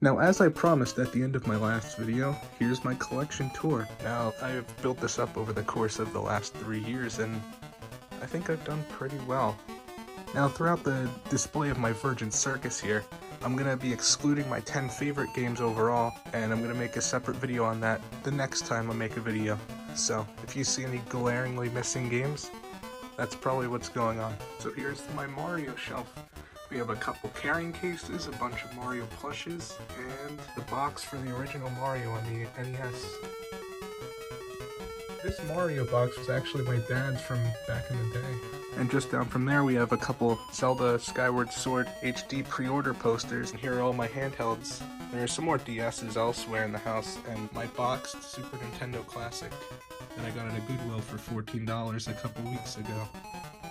Now, as I promised at the end of my last video, here's my collection tour. Now, I've built this up over the course of the last 3 years, and I think I've done pretty well. Now, throughout the display of my Virgin Circus here, I'm going to be excluding my 10 favorite games overall, and I'm going to make a separate video on that the next time I make a video. So, if you see any glaringly missing games, that's probably what's going on. So here's my Mario shelf. We have a couple carrying cases, a bunch of Mario plushes, and the box for the original Mario on the NES. This Mario box was actually my dad's from back in the day. And just down from there we have a couple Zelda Skyward Sword HD pre-order posters, and here are all my handhelds. There are some more DS's elsewhere in the house, and my boxed Super Nintendo Classic that I got at a Goodwill for $14 a couple weeks ago.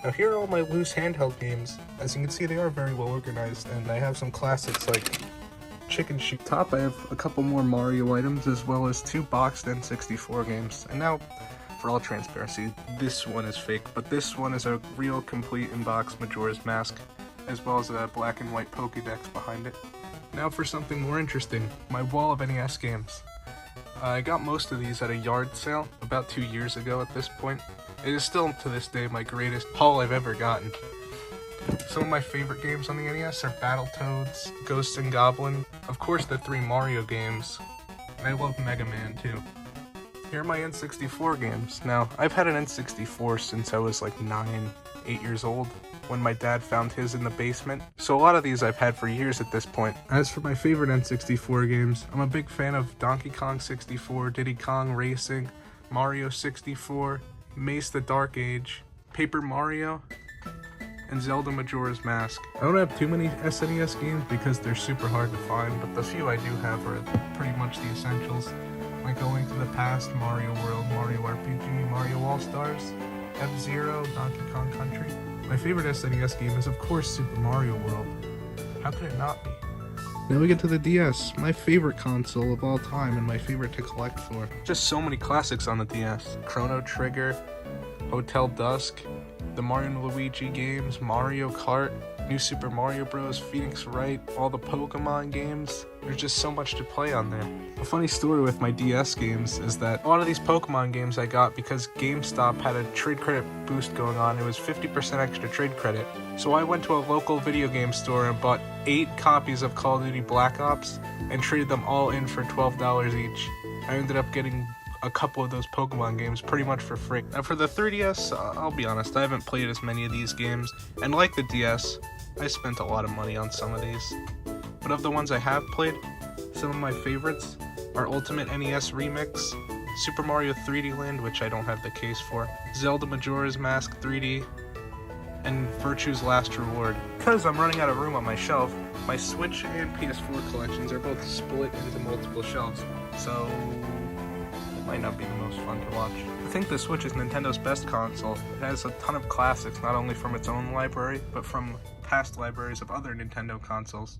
Now here are all my loose handheld games. As you can see, they are very well organized, and I have some classics like Chicken Shoot. Top, I have a couple more Mario items, as well as 2 boxed N64 games. And now, for all transparency, this one is fake, but this one is a real complete in-box Majora's Mask, as well as a black and white Pokédex behind it. Now for something more interesting, my wall of NES games. I got most of these at a yard sale about 2 years ago at this point. It is still to this day my greatest haul I've ever gotten. Some of my favorite games on the NES are Battletoads, Ghosts and Goblin, of course the 3 Mario games, and I love Mega Man too. Here are my N64 games. Now, I've had an N64 since I was like 8 years old, when my dad found his in the basement, so a lot of these I've had for years at this point. As for my favorite N64 games, I'm a big fan of Donkey Kong 64, Diddy Kong Racing, Mario 64, Mace the Dark Age, Paper Mario, and Zelda Majora's Mask. I don't have too many SNES games because they're super hard to find, but the few I do have are pretty much the essentials, like Going to the Past, Mario World, Mario RPG, Mario All-Stars, F-Zero, Donkey Kong Country. My favorite SNES game is of course Super Mario World. How could it not be? Now we get to the DS, my favorite console of all time and my favorite to collect for. Just so many classics on the DS. Chrono Trigger, Hotel Dusk, the Mario and Luigi games, Mario Kart, New Super Mario Bros., Phoenix Wright, all the Pokemon games. There's just so much to play on there. A funny story with my DS games is that a lot of these Pokemon games I got because GameStop had a trade credit boost going on. It was 50% extra trade credit. So I went to a local video game store and bought 8 copies of Call of Duty Black Ops and traded them all in for $12 each. I ended up getting a couple of those Pokemon games pretty much for free. Now for the 3DS, I'll be honest, I haven't played as many of these games, and like the DS, I spent a lot of money on some of these. But of the ones I have played, some of my favorites are Ultimate NES Remix, Super Mario 3D Land, which I don't have the case for, Zelda Majora's Mask 3D, and Virtue's Last Reward. Because I'm running out of room on my shelf, my Switch and PS4 collections are both split into multiple shelves, so it might not be the most fun to watch. I think the Switch is Nintendo's best console. It has a ton of classics, not only from its own library, but from past libraries of other Nintendo consoles.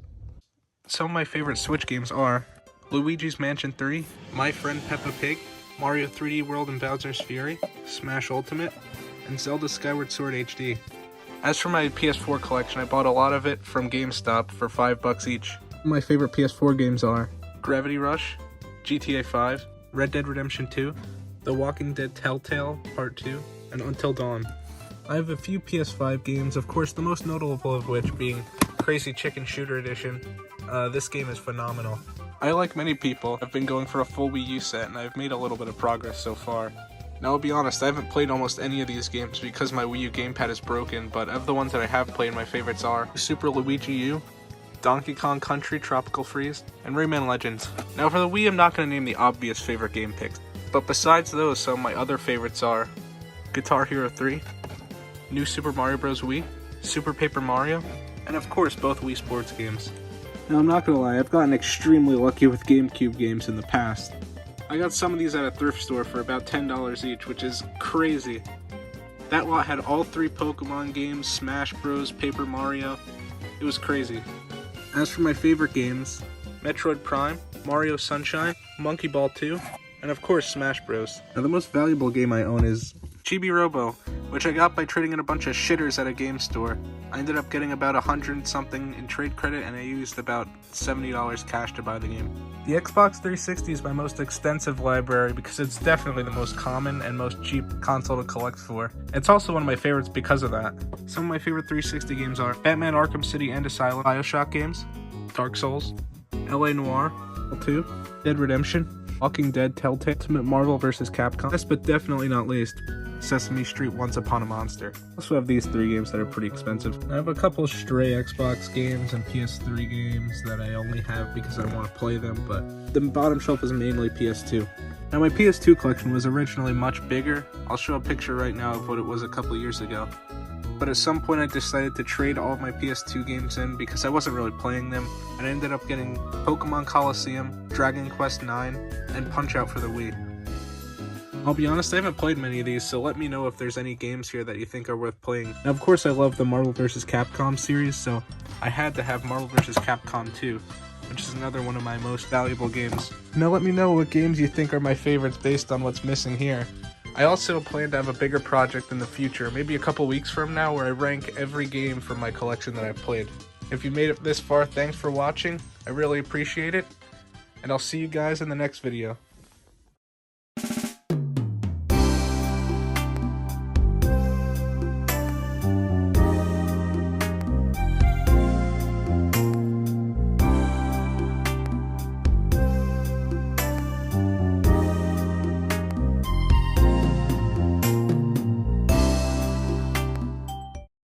Some of my favorite Switch games are Luigi's Mansion 3, My Friend Peppa Pig, Mario 3D World and Bowser's Fury, Smash Ultimate, and Zelda Skyward Sword HD. As for my PS4 collection, I bought a lot of it from GameStop for $5 each. My favorite PS4 games are Gravity Rush, GTA 5, Red Dead Redemption 2, The Walking Dead Telltale Part 2, and Until Dawn. I have a few PS5 games, of course the most notable of which being Crazy Chicken Shooter Edition. This game is phenomenal. I, like many people, have been going for a full Wii U set, and I've made a little bit of progress so far. Now I'll be honest, I haven't played almost any of these games because my Wii U gamepad is broken, but of the ones that I have played, my favorites are Super Luigi U, Donkey Kong Country Tropical Freeze, and Rayman Legends. Now for the Wii, I'm not going to name the obvious favorite game picks, but besides those, some of my other favorites are Guitar Hero 3, New Super Mario Bros. Wii, Super Paper Mario, and of course both Wii Sports games. Now I'm not gonna lie, I've gotten extremely lucky with GameCube games in the past. I got some of these at a thrift store for about $10 each, which is crazy. That lot had all 3 Pokemon games, Smash Bros, Paper Mario. It was crazy. As for my favorite games, Metroid Prime, Mario Sunshine, Monkey Ball 2, and of course Smash Bros. Now the most valuable game I own is Chibi Robo, which I got by trading in a bunch of shitters at a game store. I ended up getting about 100 something in trade credit, and I used about $70 cash to buy the game. The Xbox 360 is my most extensive library because it's definitely the most common and most cheap console to collect for. It's also one of my favorites because of that. Some of my favorite 360 games are Batman Arkham City and Asylum, BioShock games, Dark Souls, LA Noire 2, Dead Redemption, Walking Dead Telltale, Ultimate Marvel vs. Capcom, last but definitely not least, Sesame Street Once Upon a Monster. I also have these 3 games that are pretty expensive. I have a couple stray Xbox games and PS3 games that I only have because I don't want to play them, but the bottom shelf is mainly PS2. Now my PS2 collection was originally much bigger. I'll show a picture right now of what it was a couple years ago. But at some point I decided to trade all of my PS2 games in because I wasn't really playing them, and I ended up getting Pokemon Coliseum, Dragon Quest IX, and Punch-Out for the Wii. I'll be honest, I haven't played many of these, so let me know if there's any games here that you think are worth playing. Now, of course, I love the Marvel vs. Capcom series, so I had to have Marvel vs. Capcom 2, which is another one of my most valuable games. Now let me know what games you think are my favorites based on what's missing here. I also plan to have a bigger project in the future, maybe a couple weeks from now, where I rank every game from my collection that I've played. If you made it this far, thanks for watching. I really appreciate it, and I'll see you guys in the next video.